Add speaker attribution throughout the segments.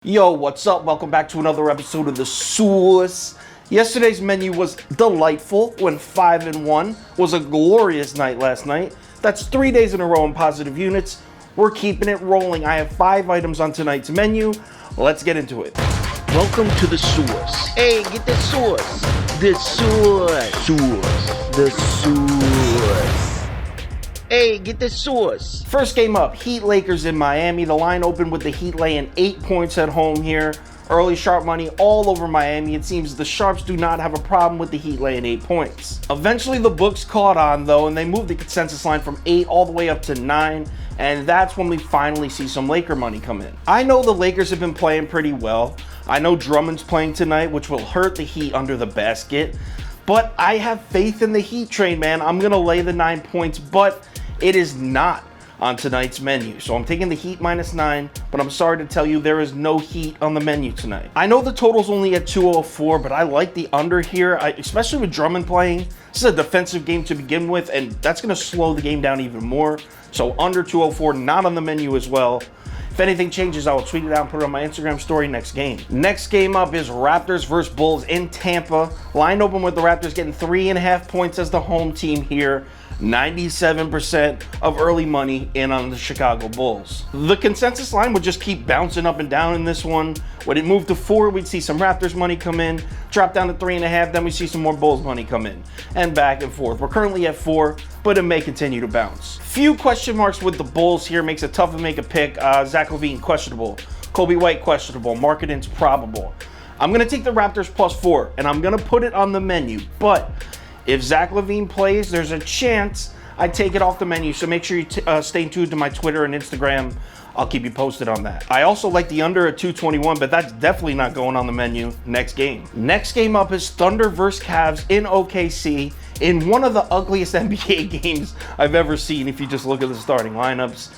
Speaker 1: Yo, what's up? Welcome back to another episode of The Sauce. Yesterday's menu was delightful. Went 5-1. Was a glorious night last night. That's 3 days in a row in positive units. We're keeping it rolling. I have 5 items on tonight's menu. Let's get into it.
Speaker 2: Welcome to The Sauce. Hey, get the sauce. The sauce. The sauce. Hey, get the sauce.
Speaker 1: First game up, Heat Lakers in Miami. The line opened with the Heat laying 8 points at home here. Early sharp money all over Miami. It seems the Sharps do not have a problem with the Heat laying 8 points. Eventually the books caught on though, and they moved the consensus line from 8 all the way up to 9. And that's when we finally see some Laker money come in. I know the Lakers have been playing pretty well. I know Drummond's playing tonight, which will hurt the Heat under the basket. But I have faith in the Heat train, man. I'm going to lay the 9 points, but it is not on tonight's menu. So I'm taking the Heat -9, but I'm sorry to tell you there is no Heat on the menu tonight. I know the total's only at 204, but I like the under here, especially with Drummond playing. This is a defensive game to begin with, and that's going to slow the game down even more. So under 204, not on the menu as well. If anything changes, I will tweet it out and put it on my Instagram story next game. Next game up is Raptors versus Bulls in Tampa. Line open with the Raptors getting 3.5 points as the home team here. 97% of early money in on the Chicago Bulls. The consensus line would just keep bouncing up and down in this one. When it moved to 4, we'd see some Raptors money come in, drop down to 3.5, then we see some more Bulls money come in, and back and forth. We're currently at 4, but it may continue to bounce. Few question marks with the Bulls here, makes it tough to make a pick. Zach LaVine, questionable. Kobe White, questionable. Markkanen's probable. I'm going to take the Raptors +4, and I'm going to put it on the menu, but if Zach LaVine plays, there's a chance I take it off the menu, so make sure you stay tuned to my Twitter and Instagram. I'll keep you posted on that. I also like the under at 221, but that's definitely not going on the menu next game. Next game up is Thunder versus Cavs in OKC in one of the ugliest NBA games I've ever seen if you just look at the starting lineups.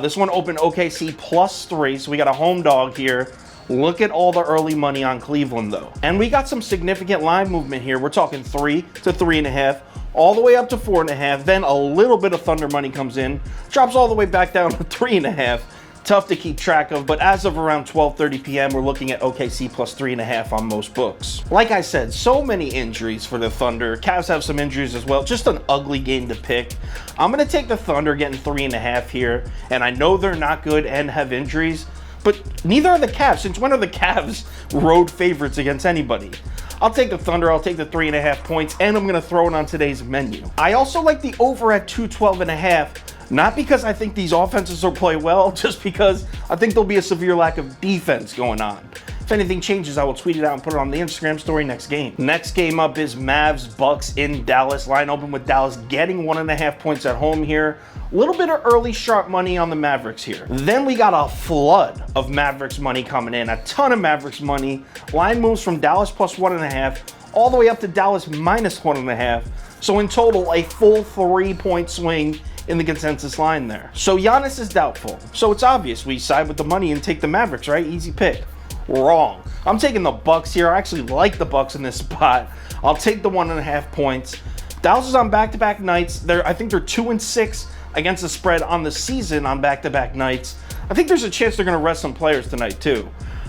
Speaker 1: This one opened OKC +3, so we got a home dog here. Look at all the early money on Cleveland, though. And we got some significant line movement here. We're talking 3 to 3.5, all the way up to 4.5. Then a little bit of Thunder money comes in, drops all the way back down to 3.5. Tough to keep track of, but as of around 12:30 p.m., we're looking at OKC +3.5 on most books. Like I said, so many injuries for the Thunder. Cavs have some injuries as well. Just an ugly game to pick. I'm going to take the Thunder getting 3.5 here, and I know they're not good and have injuries, but neither are the Cavs. Since when are the Cavs road favorites against anybody? I'll take the Thunder, I'll take the 3.5 points, and I'm going to throw it on today's menu. I also like the over at 212.5, not because I think these offenses will play well, just because I think there'll be a severe lack of defense going on. If anything changes, I will tweet it out and put it on the Instagram story next game. Next game up is Mavs Bucks in Dallas. Line open with Dallas getting 1.5 points at home here. A little bit of early sharp money on the Mavericks here. Then we got a flood of Mavericks money coming in. A ton of Mavericks money. Line moves from Dallas +1.5 all the way up to Dallas -1.5. So in total, a full 3-point swing in the consensus line there. So Giannis is doubtful. So it's obvious we side with the money and take the Mavericks, right? Easy pick. Wrong. I'm taking the Bucks here. I actually like the Bucks in this spot. I'll take the 1.5 points. Dallas is on back-to-back nights. I think they're 2-6 against the spread on the season on back-to-back nights. I think there's a chance they're going to rest some players tonight too.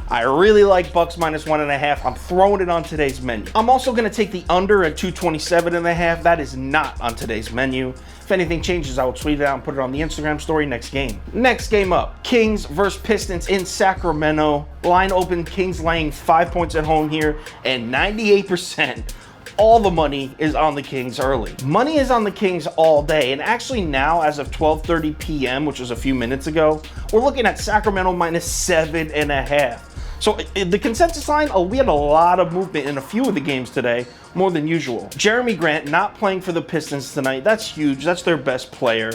Speaker 1: I really like Bucks -1.5. I'm throwing it on today's menu. I'm also going to take the under at 227.5. That is not on today's menu. If anything changes, I will tweet it out and put it on the Instagram story next game. Next game up, Kings versus Pistons in Sacramento. Line open, Kings laying 5 points at home here, and 98%. All the money is on the Kings early. Money is on the Kings all day, and actually now, as of 12:30 p.m., which was a few minutes ago, we're looking at Sacramento -7.5. So the consensus line, we had a lot of movement in a few of the games today, more than usual. Jeremy Grant not playing for the Pistons tonight. That's huge. That's their best player.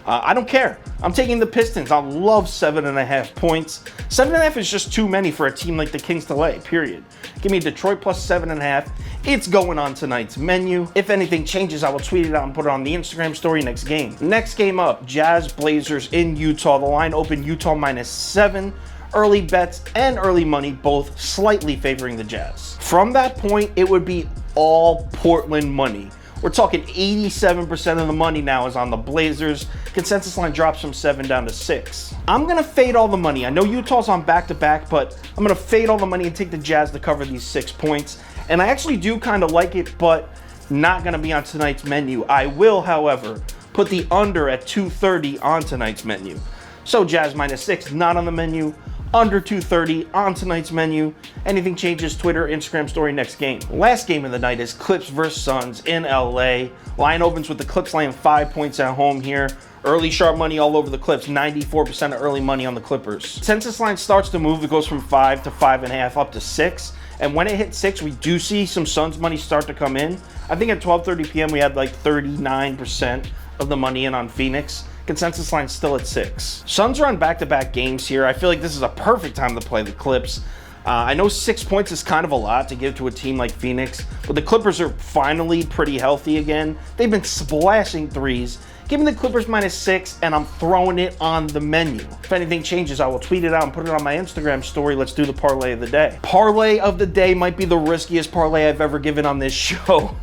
Speaker 1: I don't care. I'm taking the Pistons. I love 7.5 points. 7.5 is just too many for a team like the Kings to lay, period. Give me Detroit +7.5. It's going on tonight's menu. If anything changes, I will tweet it out and put it on the Instagram story next game. Next game up, Jazz Blazers in Utah. The line open Utah -7. Early bets and early money both slightly favoring the Jazz. From that point, it would be all Portland money. We're talking 87% of the money now is on the Blazers. Consensus line drops from 7 down to 6. I'm gonna fade all the money. I know Utah's on back-to-back, but I'm gonna fade all the money and take the Jazz to cover these 6 points. And I actually do kind of like it, but not gonna be on tonight's menu. I will, however, put the under at 230 on tonight's menu. So Jazz -6, not on the menu. Under 230 on tonight's menu. Anything changes, Twitter, Instagram story, next game. Last game of the night is Clips versus Suns in LA. Line opens with the Clips laying 5 points at home here. Early sharp money all over the Clips, 94% of early money on the Clippers. Consensus line starts to move. It goes from 5 to 5.5 up to 6. And when it hits 6, we do see some Suns money start to come in. I think at 12:30 p.m. we had like 39% of the money in on Phoenix. Consensus line still at 6. Suns are on back-to-back games here. I feel like this is a perfect time to play the Clips. I know 6 points is kind of a lot to give to a team like Phoenix, but the Clippers are finally pretty healthy again. They've been splashing threes. Give me the Clippers -6, and I'm throwing it on the menu. If anything changes, I will tweet it out and put it on my Instagram story. Let's do the parlay of the day. Parlay of the day might be the riskiest parlay I've ever given on this show.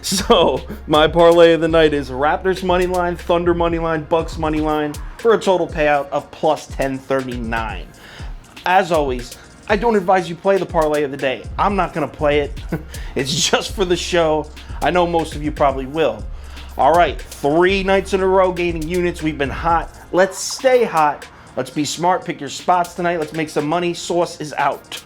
Speaker 1: So, my parlay of the night is Raptors money line, Thunder money line, Bucks money line for a total payout of plus 1039. As always, I don't advise you play the parlay of the day. I'm not going to play it. It's just for the show. I know most of you probably will. All right, 3 nights in a row gaining units. We've been hot. Let's stay hot. Let's be smart. Pick your spots tonight. Let's make some money. Sauce is out.